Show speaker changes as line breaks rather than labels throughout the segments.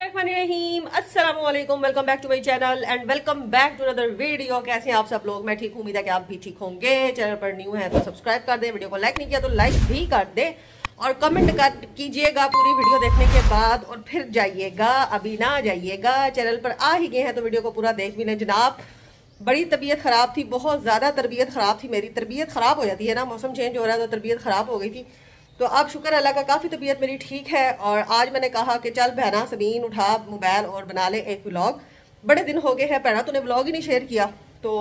बिस्मिल्लाहिर्रहमानिर्रहीम, अस्सलाम वालेकुम, welcome back to my channel and welcome back to another video. कैसे हैं आप सब लोग? मैं ठीक हूँ, उम्मीद है कि आप भी ठीक होंगे। चैनल पर न्यू है तो सब्सक्राइब कर दें, वीडियो को लाइक नहीं किया तो लाइक भी कर दें और कमेंट कर कीजिएगा पूरी वीडियो देखने के बाद और फिर जाइएगा, अभी ना जाइएगा। चैनल पर आ ही गए हैं तो वीडियो को पूरा देख भी लें। जनाब बड़ी तबीयत ख़राब थी, बहुत ज़्यादा तबीयत ख़राब थी मेरी। तबीयत ख़राब हो जाती है ना, मौसम चेंज हो रहा है तो तबीयत ख़राब हो गई थी। तो अब शुक्र अल्लाह का काफ़ी तबीयत मेरी ठीक है और आज मैंने कहा कि चल बहना सबीन उठा मोबाइल और बना ले एक व्लॉग। बड़े दिन हो गए हैं बहना तूने व्लॉग ही नहीं शेयर किया। तो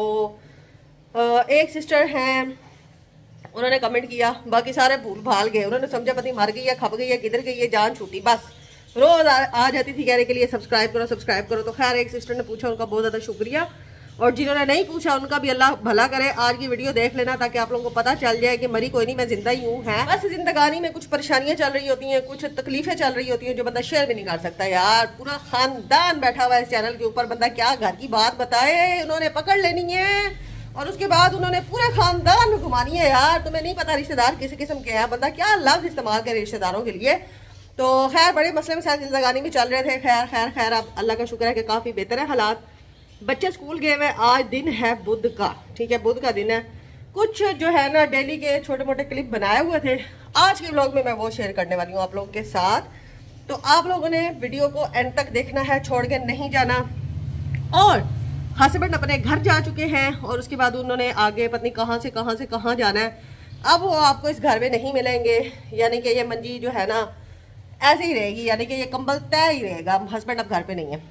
एक सिस्टर हैं, उन्होंने कमेंट किया, बाकी सारे भूल भाल गए। उन्होंने समझा पति मर गई है, खप गई है, किधर गई है, जान छूटी। बस रोज आ जाती थी कहने के लिए सब्सक्राइब करो सब्सक्राइब करो। तो खैर एक सिस्टर ने पूछा, उनका बहुत ज़्यादा शुक्रिया, और जिन्होंने नहीं पूछा उनका भी अल्लाह भला करे। आज की वीडियो देख लेना ताकि आप लोगों को पता चल जाए कि मरी कोई नहीं, मैं जिंदा ही हूँ। है बस जिंदगानी में कुछ परेशानियां चल रही होती हैं, कुछ तकलीफें चल रही होती हैं जो बंदा शेयर भी नहीं कर सकता। यार पूरा खानदान बैठा हुआ है इस चैनल के ऊपर, बंदा क्या घर की बात बताए। उन्होंने पकड़ लेनी है और उसके बाद उन्होंने पूरे खानदान में घुमानी है। यार तुम्हें नहीं पता रिश्तेदार किस किस्म के हैं, बंदा क्या लफ्ज इस्तेमाल करे रिश्तेदारों के लिए। तो खैर बड़े मसले में शायद जिंदगानी में चल रहे थे। खैर खैर खैर अब अल्लाह का शुक्र है कि काफ़ी बेहतर है हालात। बच्चे स्कूल गए हुए। आज दिन है बुध का, ठीक है, बुध का दिन है। कुछ जो है ना डेली के छोटे मोटे क्लिप बनाए हुए थे, आज के व्लॉग में मैं वो शेयर करने वाली हूँ आप लोगों के साथ। तो आप लोगों ने वीडियो को एंड तक देखना है, छोड़ के नहीं जाना। और हस्बैंड अपने घर जा चुके हैं और उसके बाद उन्होंने आगे पत्नी कहाँ से कहाँ जाना है। अब वो आपको इस घर में नहीं मिलेंगे, यानी कि ये मंजी जो है ना ऐसे ही रहेगी, यानी कि ये कंबल तय ही रहेगा। हस्बैंड अब घर पे नहीं है।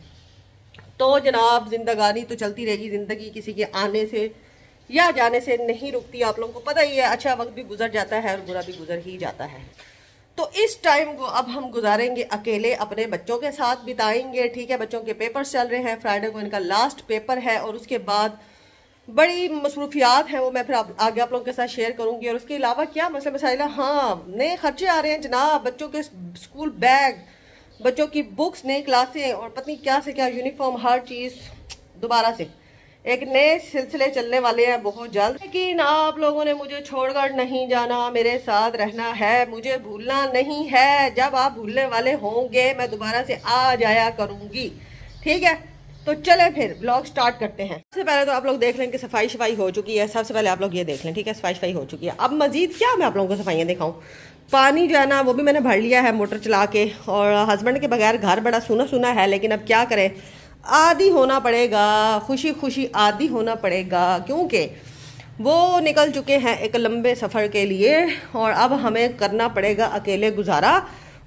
तो जनाब जिंदगानी तो चलती रहेगी, जिंदगी किसी के आने से या जाने से नहीं रुकती, आप लोगों को पता ही है। अच्छा वक्त भी गुजर जाता है और बुरा भी गुजर ही जाता है। तो इस टाइम को अब हम गुजारेंगे अकेले, अपने बच्चों के साथ बिताएंगे। ठीक है, बच्चों के पेपर्स चल रहे हैं, फ्राइडे को इनका लास्ट पेपर है और उसके बाद बड़ी मसरूफियात हैं, वो मैं फिर आगे आप लोगों के साथ शेयर करूंगी। और उसके अलावा क्या मसला मसाइल, हाँ नए खर्चे आ रहे हैं जनाब, बच्चों के स्कूल बैग, बच्चों की बुक्स, नई क्लासें और पत्नी क्या से क्या यूनिफॉर्म, हर चीज़ दोबारा से एक नए सिलसिले चलने वाले हैं बहुत जल्द। लेकिन आप लोगों ने मुझे छोड़कर नहीं जाना, मेरे साथ रहना है, मुझे भूलना नहीं है। जब आप भूलने वाले होंगे मैं दोबारा से आ जाया करूँगी, ठीक है। तो चले फिर ब्लॉग स्टार्ट करते हैं। सबसे पहले तो आप लोग देख लें कि सफाई शफाई हो चुकी है। सबसे पहले आप लोग ये देख लें, ठीक है, सफाई शफाई हो चुकी है। अब मजीद क्या मैं आप लोगों को सफाइयाँ दिखाऊं। पानी जो है ना वो भी मैंने भर लिया है मोटर चला के, और हस्बैंड के बगैर घर बड़ा सूना सूना है, लेकिन अब क्या करें, आदी होना पड़ेगा, खुशी खुशी आदी होना पड़ेगा, क्योंकि वो निकल चुके हैं एक लंबे सफ़र के लिए और अब हमें करना पड़ेगा अकेले गुजारा।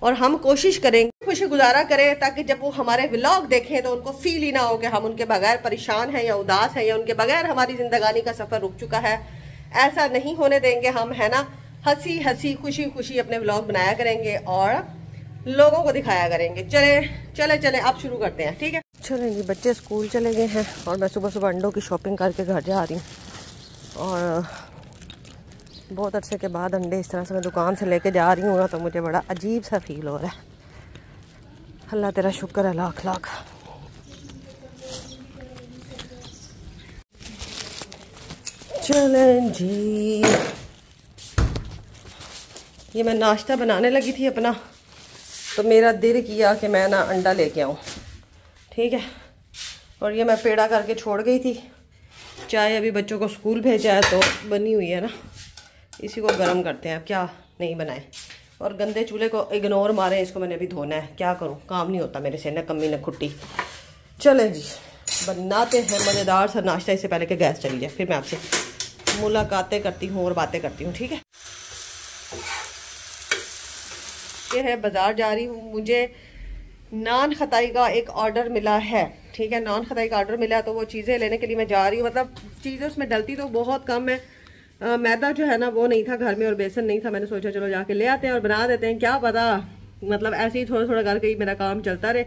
और हम कोशिश करेंगे खुशी गुजारा करें ताकि जब वो हमारे व्लॉग देखें तो उनको फील ही ना हो कि हम उनके बगैर परेशान हैं या उदास हैं या उनके बगैर हमारी जिंदगानी का सफ़र रुक चुका है। ऐसा नहीं होने देंगे हम, है ना। हंसी हंसी खुशी खुशी अपने व्लॉग बनाया करेंगे और लोगों को दिखाया करेंगे। चले चले अब शुरू करते हैं, ठीक है। चलें जी, बच्चे स्कूल चले गए हैं और मैं सुबह सुबह अंडों की शॉपिंग करके घर जा रही हूँ। और बहुत अरसे के बाद अंडे इस तरह से मैं दुकान से लेके जा रही हूँ ना, तो मुझे बड़ा अजीब सा फील हो रहा है। अल्लाह तेरा शुक्र है लाख लाख। चलें जी, ये मैं नाश्ता बनाने लगी थी अपना, तो मेरा दिल किया कि मैं ना अंडा लेके आऊँ, ठीक है। और ये मैं पेड़ा करके छोड़ गई थी। चाय अभी बच्चों को स्कूल भेजा है तो बनी हुई है ना, इसी को गर्म करते हैं। अब क्या नहीं बनाए, और गंदे चूल्हे को इग्नोर मारें, इसको मैंने अभी धोना है। क्या करूं, काम नहीं होता मेरे से, न कमी न खुट्टी। चलें जी बनाते हैं मज़ेदार सा नाश्ता, इससे पहले कि गैस चली जाए। फिर मैं आपसे मुलाकातें करती हूँ और बातें करती हूँ, ठीक है। ये है बाज़ार जा रही हूँ, मुझे नान खताई का एक ऑर्डर मिला है, ठीक है। नान खताई का ऑर्डर मिला है तो वो चीज़ें लेने के लिए मैं जा रही हूँ। मतलब चीज़ें उसमें डलती तो बहुत कम है। मैदा जो है ना वो नहीं था घर में और बेसन नहीं था। मैंने सोचा चलो जाके ले आते हैं और बना देते हैं, क्या पता मतलब ऐसे ही थोड़ा थोड़ा करके ही मेरा काम चलता रहे।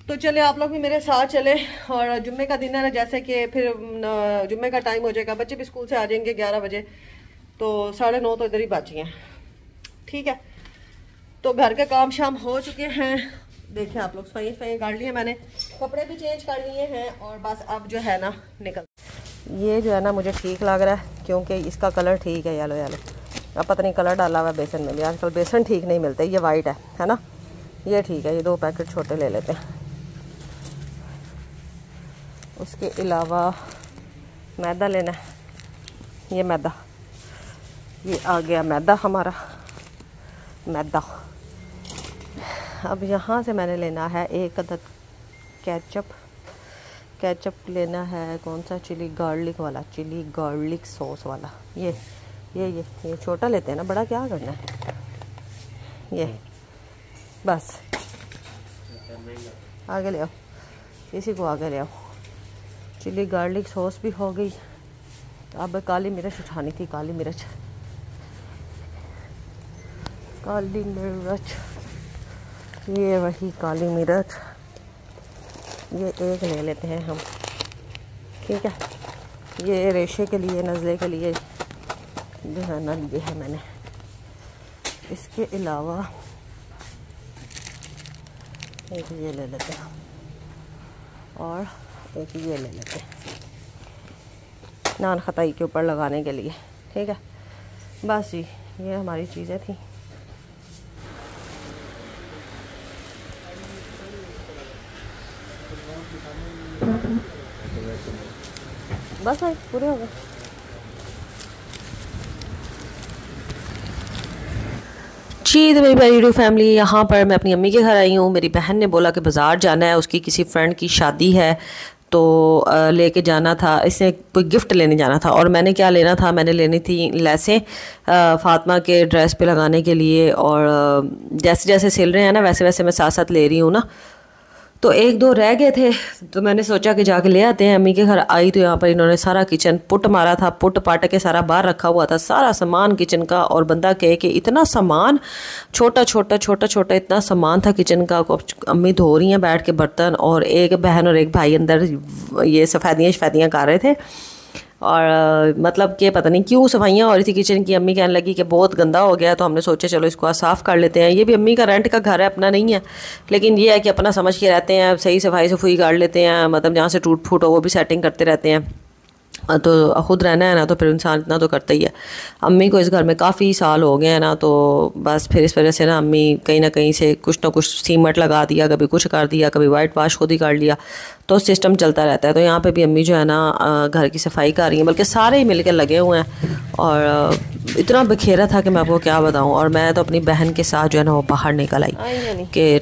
तो चले आप लोग भी मेरे साथ चले। और जुम्मे का दिन है ना, जैसे कि फिर जुम्मे का टाइम हो जाएगा, बच्चे भी स्कूल से आ जाएंगे 11 बजे, तो 9:30 तो इधर ही बच गए, ठीक है। तो घर के काम शाम हो चुके हैं, देखें आप लोग, सफाई कर लिए मैंने, कपड़े भी चेंज कर लिए हैं और बस अब जो है ना निकल। ये जो है ना मुझे ठीक लग रहा है क्योंकि इसका कलर ठीक है, येलो येलो। अब पता नहीं कलर डाला हुआ है बेसन में भी, आजकल बेसन ठीक नहीं मिलते। ये वाइट है ना, ये ठीक है, ये 2 पैकेट छोटे ले लेते हैं। उसके अलावा मैदा लेना है, ये मैदा, ये आ गया मैदा हमारा, मैदा। अब यहाँ से मैंने लेना है 1 अदद केचप। केचप लेना है कौन सा, चिली गार्लिक वाला, चिली गार्लिक सॉस वाला। ये छोटा लेते हैं ना, बड़ा क्या करना है। ये बस आगे ले आओ, इसी को आगे ले आओ। चिली गार्लिक सॉस भी हो गई। अब काली मिर्च उठानी थी, काली मिर्च, काली मिर्च, ये वही काली मिर्च, ये 1 ले लेते हैं हम, ठीक है। ये रेशे के लिए, नज़ले के लिए जो है ना, ये है मैंने। इसके अलावा एक ये ले लेते हैं और एक ये ले लेते हैं, नान खताई के ऊपर लगाने के लिए, ठीक है। बस जी, ये हमारी चीज़ें थी। बस भाई पूरे हो गए। जी तो मेरी प्यारी यूट्यूब फैमिली, यहाँ पर मैं अपनी अम्मी के घर आई हूँ। मेरी बहन ने बोला कि बाज़ार जाना है, उसकी किसी फ्रेंड की शादी है तो लेके जाना था, इसने कोई गिफ्ट लेने जाना था। और मैंने क्या लेना था, मैंने लेनी थी लेसें फ़ातिमा के ड्रेस पे लगाने के लिए। और जैसे जैसे सिल रहे हैं ना, वैसे वैसे मैं साथ साथ ले रही हूँ ना। तो 1-2 रह गए थे, तो मैंने सोचा कि जाके ले आते हैं। अम्मी के घर आई तो यहाँ पर इन्होंने सारा किचन पुट मारा था, पुट पाट के सारा बाहर रखा हुआ था, सारा सामान किचन का। और बंदा कहे कि इतना सामान, छोटा छोटा इतना सामान था किचन का। अम्मी धो रही हैं बैठ के बर्तन, और एक बहन और एक भाई अंदर ये सफ़ेदियाँ कर रहे थे। और मतलब कि पता नहीं क्यों सफाइयाँ हो रही थी किचन की। अम्मी कहने लगी कि बहुत गंदा हो गया, तो हमने सोचा चलो इसको साफ़ कर लेते हैं। ये भी अम्मी का रेंट का घर है, अपना नहीं है, लेकिन ये है कि अपना समझ के रहते हैं, सही सफाई सफाई कर लेते हैं। मतलब जहाँ से टूट फूट हो वो भी सेटिंग करते रहते हैं। तो ख़ुद रहना है ना, तो फिर इंसान इतना तो करता ही है। अम्मी को इस घर में काफ़ी साल हो गए हैं ना, तो बस फिर इस वजह से ना अम्मी कहीं ना कहीं से कुछ ना कुछ सीमेंट लगा दिया, कभी कुछ कर दिया, कभी वाइट वाश खुद ही कर लिया, तो सिस्टम चलता रहता है। तो यहाँ पे भी अम्मी जो है ना घर की सफाई कर रही हैं, बल्कि सारे ही मिल के लगे हुए हैं। और इतना बखेरा था कि मैं आपको क्या बताऊँ। और मैं तो अपनी बहन के साथ जो है ना वो बाहर निकल आई कि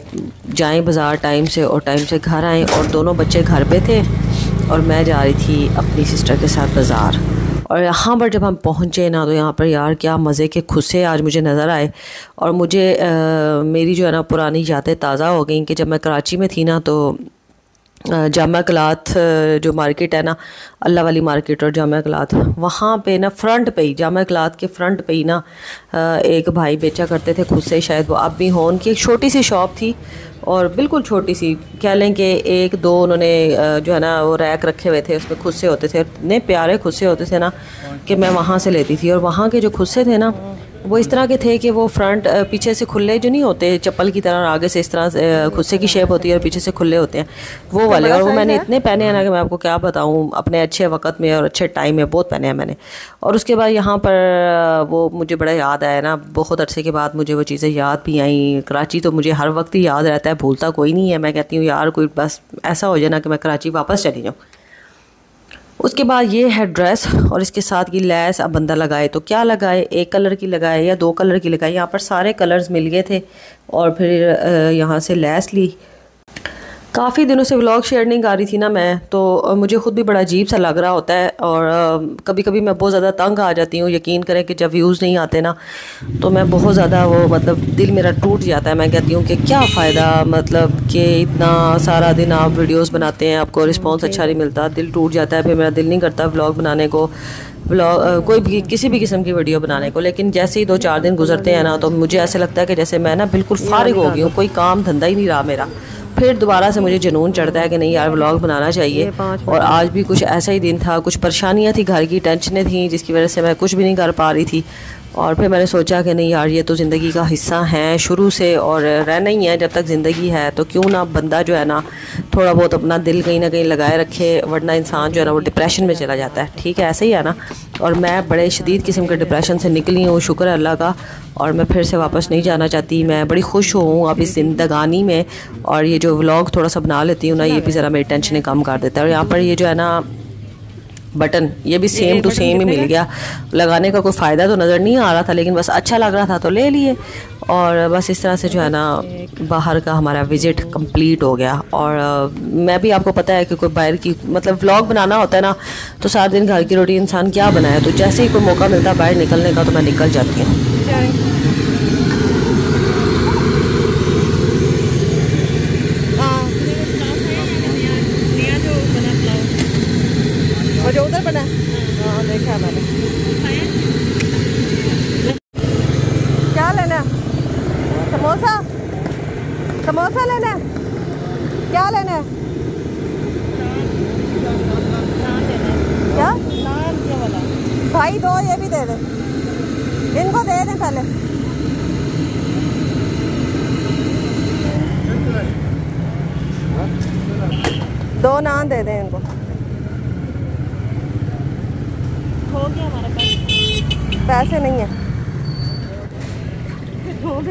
जाएँ बाज़ार टाइम से, और टाइम से घर आएँ। और दोनों बच्चे घर पे थे और मैं जा रही थी अपनी सिस्टर के साथ बाज़ार। और यहाँ पर जब हम पहुँचे ना, तो यहाँ पर यार क्या मज़े के खुस्से आज मुझे नज़र आए। और मुझे मेरी जो है ना पुरानी यादें ताज़ा हो गई कि जब मैं कराची में थी ना, तो जामा क्लाथ जो मार्केट है ना, अल्लाह वाली मार्केट और जामा क्लाथ, वहाँ पे ना फ्रंट पे ही, जामा क्लाथ के फ्रंट पे ही ना एक भाई बेचा करते थे खुस्से। शायद वो अब भी हों। उनकी एक छोटी सी शॉप थी, और बिल्कुल छोटी सी, कह लें कि 1-2 उन्होंने जो है ना वो रैक रखे हुए थे, उसमें खुस्से होते थे। इतने प्यारे खुस्से होते थे ना कि मैं वहाँ से लेती थी। और वहाँ के जो खुस्से थे ना, वो इस तरह के थे कि वो फ्रंट पीछे से खुले जो नहीं होते चप्पल की तरह, आगे से इस तरह से खुस्से की शेप होती है और पीछे से खुले होते हैं, वो वाले। और वो मैंने इतने पहने हैं ना कि मैं आपको क्या बताऊँ, अपने अच्छे वक्त में और अच्छे टाइम में बहुत पहने हैं मैंने। और उसके बाद यहाँ पर वो मुझे बड़ा याद आया ना, बहुत अरसे के बाद मुझे वो चीज़ें याद भी आई। कराची तो मुझे हर वक्त ही याद रहता है, भूलता कोई नहीं है। मैं कहती हूँ यार कोई बस ऐसा हो जाए ना कि मैं कराची वापस चली जाऊँ। उसके बाद ये है ड्रेस, और इसके साथ की लैस। अब बंदा लगाए तो क्या लगाए, 1 कलर की लगाए या 2 कलर की लगाए। यहाँ पर सारे कलर्स मिल गए थे, और फिर यहाँ से लैस ली। काफ़ी दिनों से व्लॉग शेयर नहीं कर रही थी ना मैं, तो मुझे ख़ुद भी बड़ा अजीब सा लग रहा होता है। और कभी कभी मैं बहुत ज़्यादा तंग आ जाती हूँ। यकीन करें कि जब व्यूज़ नहीं आते ना, तो मैं बहुत ज़्यादा वो मतलब दिल मेरा टूट जाता है। मैं कहती हूँ कि क्या फ़ायदा, मतलब कि इतना सारा दिन आप वीडियोज़ बनाते हैं, आपको रिस्पॉन्स अच्छा नहीं मिलता, दिल टूट जाता है। फिर मेरा दिल नहीं करता व्लॉग बनाने को, व्लॉग कोई भी किसी भी किस्म की वीडियो बनाने को। लेकिन जैसे ही 2-4 दिन गुजरते हैं ना, तो मुझे ऐसे लगता है कि जैसे मैं ना बिल्कुल फारिग हो गई हूँ, कोई काम धंधा ही नहीं रहा मेरा। फिर दोबारा से मुझे जुनून चढ़ता है कि नहीं यार व्लॉग बनाना चाहिए। और आज भी कुछ ऐसा ही दिन था, कुछ परेशानियां थी, घर की टेंशनें थी, जिसकी वजह से मैं कुछ भी नहीं कर पा रही थी। और फिर मैंने सोचा कि नहीं यार, ये तो ज़िंदगी का हिस्सा है शुरू से और रहना ही है जब तक ज़िंदगी है, तो क्यों ना बंदा जो है ना थोड़ा बहुत अपना दिल कहीं ना कहीं लगाए रखे, वरना इंसान जो है ना वो डिप्रेशन में चला जाता है। ठीक है, ऐसे ही है ना। और मैं बड़े शदीद किस्म के डिप्रेशन से निकली हूँ, शुक्र है अल्लाह का, और मैं फिर से वापस नहीं जाना चाहती। मैं बड़ी खुश हूँ अब इस ज़िंदगानी में, और ये जो व्लॉग थोड़ा सा बना लेती हूँ ना, ये भी ज़रा मेरी टेंशनें कम कर देता है। और यहाँ पर ये जो है ना बटन, ये भी सेम टू सेम ही मिल गया। लगाने का कोई फ़ायदा तो नज़र नहीं आ रहा था, लेकिन बस अच्छा लग रहा था तो ले लिए। और बस इस तरह से जो है ना बाहर का हमारा विज़िट कंप्लीट हो गया। और मैं भी, आपको पता है कि कोई बाहर की मतलब व्लॉग बनाना होता है ना, तो सारा दिन घर की रोटी इंसान क्या बनाए, तो जैसे ही कोई मौका मिलता है बाहर निकलने का तो मैं निकल जाती हूँ। जो उधर बना, हाँ देखा मैंने। क्या लेना है? समोसा, समोसा लेना है? क्या लेना है? क्या वाला भाई? दो ये भी दे दे, इनको दे दें पहले। दो नान दे दें इनको। हो गया हमारा पैसे नहीं है,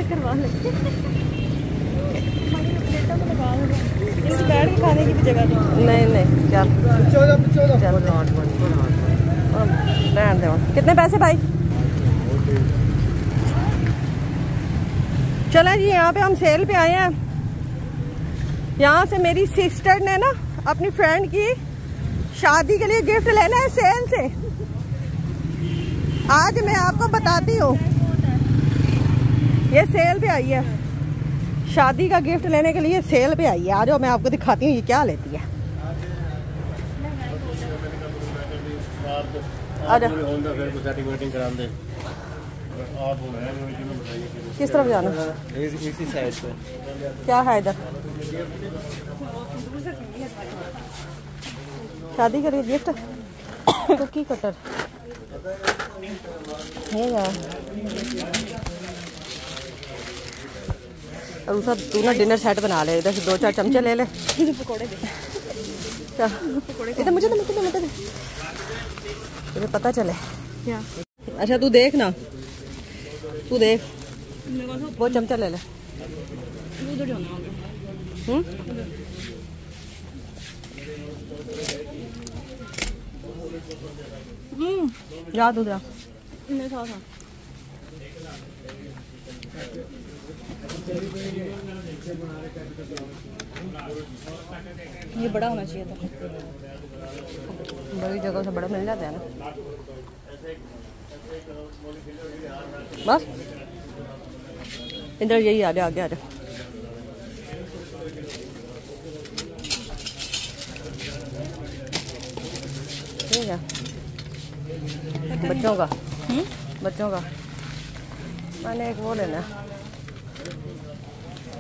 करवा लेंगे। बैठ के खाने की भी जगह नहीं। नहीं चल रहने दो। कितने पैसे भाई? चला जी, यहाँ पे हम सेल पे आए हैं। यहाँ से मेरी सिस्टर ने ना अपनी फ्रेंड की शादी के लिए गिफ्ट लेना है सेल से। आज मैं आपको बताती हूँ, ये सेल पे आई है, शादी का गिफ्ट लेने के लिए सेल पे आई है। आ जाओ मैं आपको दिखाती हूँ ये क्या लेती है। किस तरफ जाना? इसी साइड पे। क्या है इधर? शादी के लिए गिफ्ट, कुकी कटर है यार। और उसका तू ना डिनर सेट बना ले, इधर से 2-4 चमचे ले ले। पकौड़े दे, इधर मुझे दे, तुझे पता चले क्या। अच्छा तू देख ना, तू देख, वो चमचा ले ले। जा तू जा। ये बड़ा होना चाहिए था, बड़ी जगह से बड़ा मिल जाता है ना। बस इधर यही आ जा, आगे आ जा। ठीक है, बच्चों का मैंने एक वो लेना है,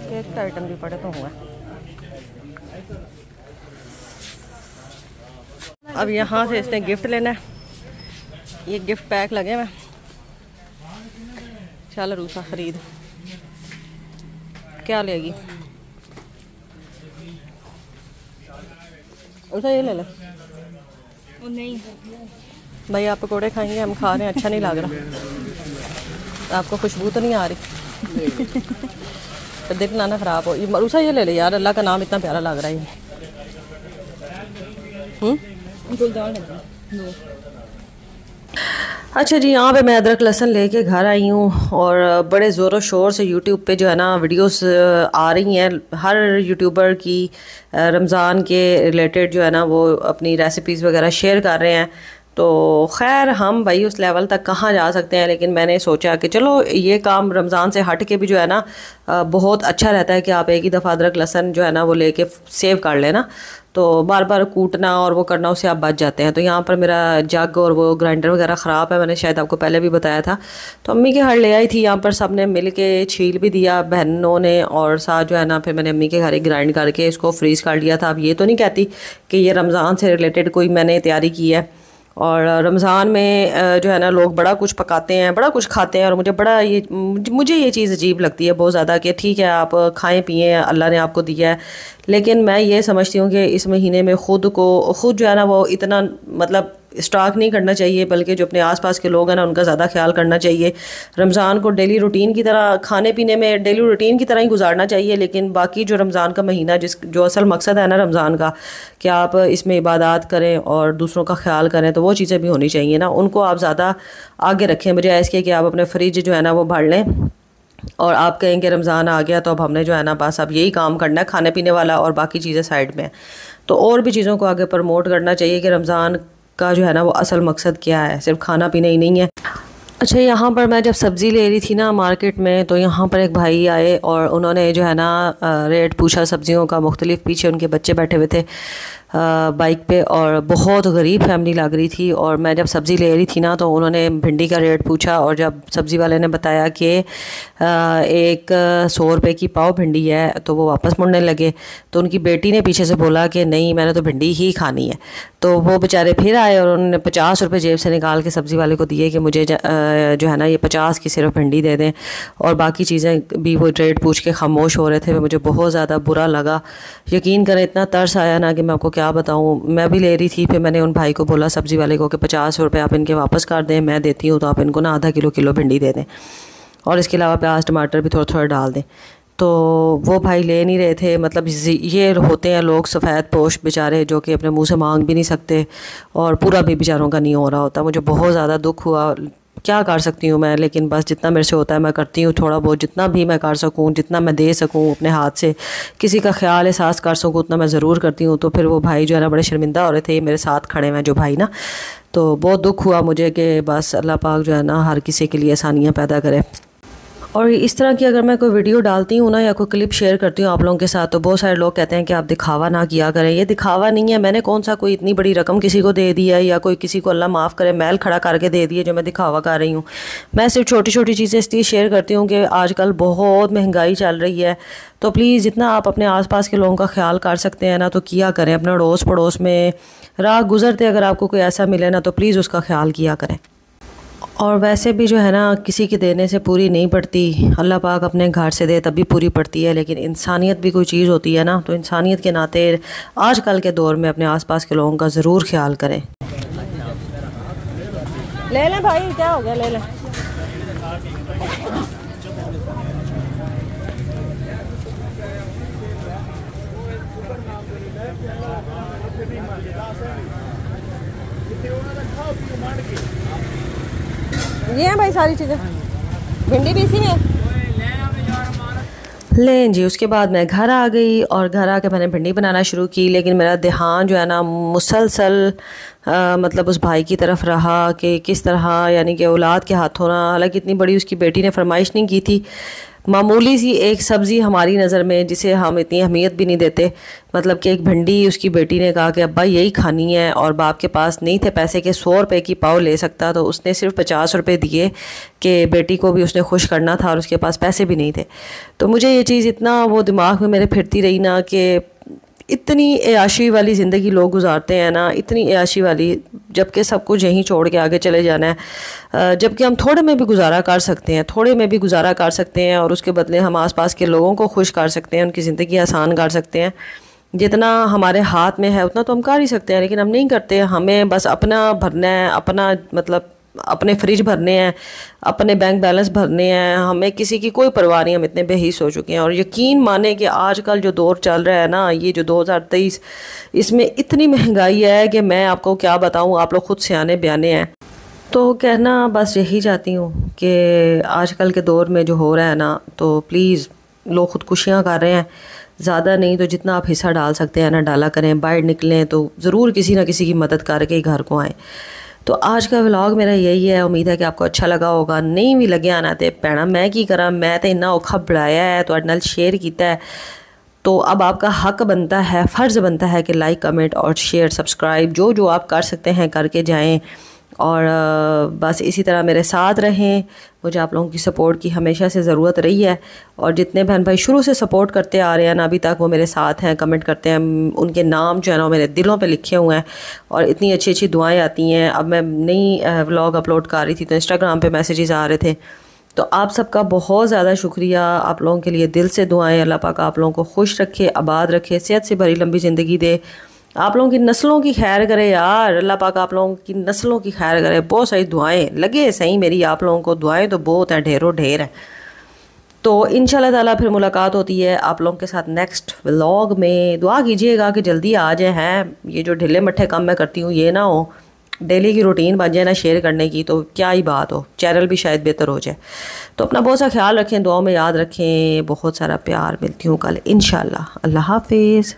केक का आइटम भी पड़े तो हुआ। अब यहाँ से इसने गिफ्ट लेना है, ये गिफ्ट पैक लगे हुए। चल रूसा खरीद, क्या लेगी? रूसा ये ले ले। नहीं भाई, आप पकौड़े खाएंगे, हम खा रहे हैं, अच्छा नहीं लग रहा। आपको खुशबू तो नहीं आ रही? तो दिल ना खराब हो। रूसा ये ले ले यार, अल्लाह का नाम इतना प्यारा लग रहा है। अच्छा जी, यहाँ पे मैं अदरक लहसुन लेके घर आई हूँ और बड़े ज़ोरों शोर से यूट्यूब पे जो है ना वीडियोस आ रही हैं। हर यूट्यूबर की रमज़ान के रिलेटेड जो है ना वो अपनी रेसिपीज़ वगैरह शेयर कर रहे हैं। तो खैर हम भाई उस लेवल तक कहाँ जा सकते हैं, लेकिन मैंने सोचा कि चलो ये काम रमज़ान से हट के भी जो है ना बहुत अच्छा रहता है कि आप एक ही दफ़ा अदरक लहसुन जो है ना वो लेके सेव कर लेना, तो बार बार कूटना और वो करना उससे आप बच जाते हैं। तो यहाँ पर मेरा जग और वो ग्राइंडर वगैरह ख़राब है, मैंने शायद आपको पहले भी बताया था। तो अम्मी के घर ले आई थी, यहाँ पर सब ने मिल के छील भी दिया बहनों ने, और साथ जो है ना फिर मैंने अम्मी के घर ही ग्राइंड करके इसको फ्रीज़ कर लिया था। अब ये तो नहीं कहती कि ये रमज़ान से रिलेटेड कोई मैंने तैयारी की है। और रमज़ान में जो है ना लोग बड़ा कुछ पकाते हैं, बड़ा कुछ खाते हैं, और मुझे ये चीज़ अजीब लगती है बहुत ज़्यादा कि ठीक है आप खाएं पिएं, अल्लाह ने आपको दिया है, लेकिन मैं ये समझती हूँ कि इस महीने में ख़ुद जो है ना वो इतना मतलब स्टॉक नहीं करना चाहिए, बल्कि जो अपने आसपास के लोग हैं ना उनका ज़्यादा ख्याल करना चाहिए। रमज़ान को डेली रूटीन की तरह, खाने पीने में डेली रूटीन की तरह ही गुजारना चाहिए, लेकिन बाकी जो रमज़ान का महीना जो असल मकसद है ना रमज़ान का, कि आप इसमें इबादत करें और दूसरों का ख्याल करें, तो वो चीज़ें भी होनी चाहिए ना, उनको आप ज़्यादा आगे रखें, बजाय इसके कि आप अपने फ्रिज जो है ना वो भर लें और आप कहें कि रमज़ान आ गया तो अब हमने जो है ना बस अब यही काम करना है खाने पीने वाला, और बाकी चीज़ें साइड में। तो और भी चीज़ों को आगे प्रमोट करना चाहिए कि रमज़ान का जो है ना वो असल मकसद क्या है, सिर्फ खाना पीना ही नहीं है। अच्छा, यहाँ पर मैं जब सब्ज़ी ले रही थी ना मार्केट में, तो यहाँ पर एक भाई आए और उन्होंने जो है ना रेट पूछा सब्ज़ियों का मुख्तलिफ, पीछे उनके बच्चे बैठे हुए थे बाइक पे, और बहुत गरीब फैमिली लग रही थी। और मैं जब सब्ज़ी ले रही थी ना तो उन्होंने भिंडी का रेट पूछा, और जब सब्ज़ी वाले ने बताया कि एक 100 रुपये की पाव भिंडी है, तो वो वापस मुड़ने लगे। तो उनकी बेटी ने पीछे से बोला कि नहीं, मैंने तो भिंडी ही खानी है। तो वो बेचारे फिर आए और उन्होंने 50 रुपये जेब से निकाल के सब्ज़ी वाले को दिए कि मुझे जो है ना ये 50 की सिर्फ भिंडी दे दें, और बाकी चीज़ें भी वो रेट पूछ के खामोश हो रहे थे। मुझे बहुत ज़्यादा बुरा लगा, यकीन करें इतना तरस आया ना कि मैं आपको क्या बताऊँ। मैं भी ले रही थी, फिर मैंने उन भाई को बोला सब्ज़ी वाले को कि 50 रुपये आप इनके वापस कर दें, मैं देती हूँ, तो आप इनको ना आधा किलो भिंडी दे दें, और इसके अलावा प्याज टमाटर भी थोड़ा थोड़ा डाल दें। तो वो भाई ले नहीं रहे थे। मतलब ये होते हैं लोग सफ़ेद पोश बेचारे, जो कि अपने मुंह से मांग भी नहीं सकते, और पूरा भी बेचारों का नहीं हो रहा होता। मुझे बहुत ज़्यादा दुख हुआ, क्या कर सकती हूँ मैं, लेकिन बस जितना मेरे से होता है मैं करती हूँ, थोड़ा बहुत जितना भी मैं कर सकूँ, जितना मैं दे सकूँ अपने हाथ से, किसी का ख्याल एहसास कर सकूँ, उतना मैं ज़रूर करती हूँ। तो फिर वो भाई जो है ना बड़े शर्मिंदा हो रहे थे, मेरे साथ खड़े हैं जो भाई ना, तो बहुत दुख हुआ मुझे कि बस अल्लाह पाक जो है ना हर किसी के लिए आसानियाँ पैदा करे। और इस तरह की अगर मैं कोई वीडियो डालती हूँ ना या कोई क्लिप शेयर करती हूँ आप लोगों के साथ, तो बहुत सारे लोग कहते हैं कि आप दिखावा ना किया करें। ये दिखावा नहीं है, मैंने कौन सा कोई इतनी बड़ी रकम किसी को दे दी है, या कोई किसी को अल्लाह माफ़ करे मैल खड़ा करके दे दिए जो मैं दिखावा कर रही हूँ। मैं सिर्फ छोटी छोटी चीज़ें इसलिए शेयर करती हूँ कि आजकल बहुत महंगाई चल रही है, तो प्लीज़ जितना आप अपने आसपास के लोगों का ख्याल कर सकते हैं ना तो किया करें। अपने अड़ोस पड़ोस में राह गुज़रते अगर आपको कोई ऐसा मिले ना तो प्लीज़ उसका ख्याल किया करें। और वैसे भी जो है ना किसी के देने से पूरी नहीं पड़ती, अल्लाह पाक अपने घर से दे तभी पूरी पड़ती है। लेकिन इंसानियत भी कोई चीज़ होती है ना, तो इंसानियत के नाते आजकल के दौर में अपने आसपास के लोगों का ज़रूर ख्याल करें। ले लें भाई, क्या हो गया, ले लें। ये हैं भाई सारी चीज़ें, भिंडी भी इसी में लें जी। उसके बाद मैं घर आ गई और घर आके मैंने भिंडी बनाना शुरू की, लेकिन मेरा ध्यान जो है ना मुसलसल मतलब उस भाई की तरफ रहा कि किस तरह, यानी कि औलाद के हाथों ना, हालांकि इतनी बड़ी उसकी बेटी ने फरमाइश नहीं की थी, मामूली सी एक सब्ज़ी हमारी नज़र में जिसे हम इतनी अहमियत भी नहीं देते, मतलब कि एक भिंडी उसकी बेटी ने कहा कि अब्बा यही खानी है, और बाप के पास नहीं थे पैसे के 100 रुपये की पाव ले सकता, तो उसने सिर्फ 50 रुपये दिए कि बेटी को भी उसने खुश करना था, और उसके पास पैसे भी नहीं थे। तो मुझे ये चीज़ इतना वो दिमाग में मेरे फिरती रही ना कि इतनी अयाशी वाली ज़िंदगी लोग गुजारते हैं ना, इतनी अयाशी वाली, जबकि सब कुछ यहीं छोड़ के आगे चले जाना है। जबकि हम थोड़े में भी गुजारा कर सकते हैं, थोड़े में भी गुजारा कर सकते हैं, और उसके बदले हम आसपास के लोगों को खुश कर सकते हैं, उनकी ज़िंदगी आसान कर सकते हैं। जितना हमारे हाथ में है उतना तो हम कर ही सकते हैं, लेकिन हम नहीं करते। हमें बस अपना भरना है, अपना मतलब अपने फ्रिज भरने हैं, अपने बैंक बैलेंस भरने हैं, हमें किसी की कोई परवाह नहीं। हम इतने बेहिस हो चुके हैं। और यकीन माने कि आजकल जो दौर चल रहा है ना, ये जो 2023, इसमें इतनी महंगाई है कि मैं आपको क्या बताऊं, आप लोग खुद सियाने बयाने हैं। तो कहना बस यही चाहती हूँ कि आजकल के दौर में जो हो रहा है ना, तो प्लीज़ लोग ख़ुदकुशियाँ कर रहे हैं, ज़्यादा नहीं तो जितना आप हिस्सा डाल सकते हैं ना डाला करें। बाहर निकलें तो ज़रूर किसी ना किसी की मदद करके ही घर को आएँ। तो आज का व्लॉग मेरा यही है, उम्मीद है कि आपको अच्छा लगा होगा। नहीं भी लगे आना तो भैना मैं की करा, मैं तो इन्ना औखा बढ़ाया है, तो नाल शेयर किया है, तो अब आपका हक बनता है, फ़र्ज़ बनता है कि लाइक कमेंट और शेयर सब्सक्राइब जो जो आप कर सकते हैं करके जाएं। और बस इसी तरह मेरे साथ रहें। मुझे आप लोगों की सपोर्ट की हमेशा से ज़रूरत रही है, और जितने बहन भाई शुरू से सपोर्ट करते आ रहे हैं ना अभी तक, वो मेरे साथ हैं, कमेंट करते हैं, उनके नाम जो है ना वो मेरे दिलों पे लिखे हुए हैं, और इतनी अच्छी अच्छी दुआएं आती हैं। अब मैं नई व्लॉग अपलोड कर रही थी तो इंस्टाग्राम पे मैसेजेस आ रहे थे, तो आप सबका बहुत ज़्यादा शुक्रिया। आप लोगों के लिए दिल से दुआएं। अल्लाह पाक आप लोगों को खुश रखे, आबाद रखे, सेहत से भरी लंबी ज़िंदगी दे, आप लोगों की नस्लों की खैर करे यार। अल्लाह पाक आप लोगों की नस्लों की खैर करे। बहुत सारी दुआएं लगे सही मेरी आप लोगों को, दुआएं तो बहुत हैं, ढेरों ढेर हैं। तो इंशाल्लाह ताला फिर मुलाकात होती है आप लोगों के साथ नेक्स्ट व्लॉग में। दुआ कीजिएगा कि जल्दी आ जाए हैं, ये जो ढिले मट्ठे काम मैं करती हूँ ये ना हो, डेली की रूटीन बन जाए ना शेयर करने की, तो क्या ही बात हो, चैनल भी शायद बेहतर हो जाए। तो अपना बहुत सा ख्याल रखें, दुआओं में याद रखें, बहुत सारा प्यार। मिलती हूँ कल इंशाल्लाह। अल्लाह हाफिज़।